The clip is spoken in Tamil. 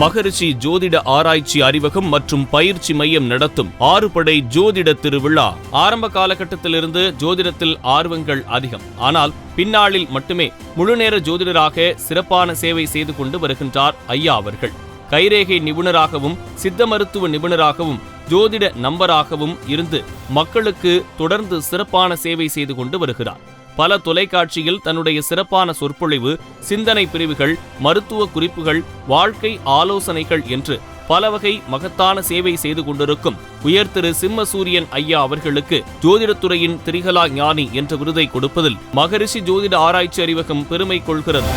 மகரிஷி ஜோதிட ஆராய்ச்சி அறிவகம் மற்றும் பயிற்சி மையம் நடத்தும் 6 படை ஜோதிட திருவிழா. ஆரம்ப காலகட்டத்திலிருந்து ஜோதிடத்தில் ஆர்வங்கள் அதிகம். ஆனால் பின்னாளில் மட்டுமே முழுநேர ஜோதிடராக சிறப்பான சேவை செய்து கொண்டு வருகின்றார் ஐயா அவர்கள். கைரேகை நிபுணராகவும் சித்த மருத்துவ நிபுணராகவும் ஜோதிட நம்பராகவும் இருந்து மக்களுக்கு தொடர்ந்து சிறப்பான சேவை செய்து கொண்டு வருகிறார். பல தொலைக்காட்சியில் தன்னுடைய சிறப்பான சொற்பொழிவு, சிந்தனை பிரிவுகள், மருத்துவ குறிப்புகள், வாழ்க்கை ஆலோசனைகள் என்று பல வகை மகத்தான சேவை செய்து கொண்டிருக்கும் உயர் திரு சிம்மசூரியன் ஐயா அவர்களுக்கு ஜோதிடத்துறையின் திரிகலா ஞானி என்ற விருதை கொடுப்பதில் மகரிஷி ஜோதிட ஆராய்ச்சி அறிவகம் பெருமை கொள்கிறது.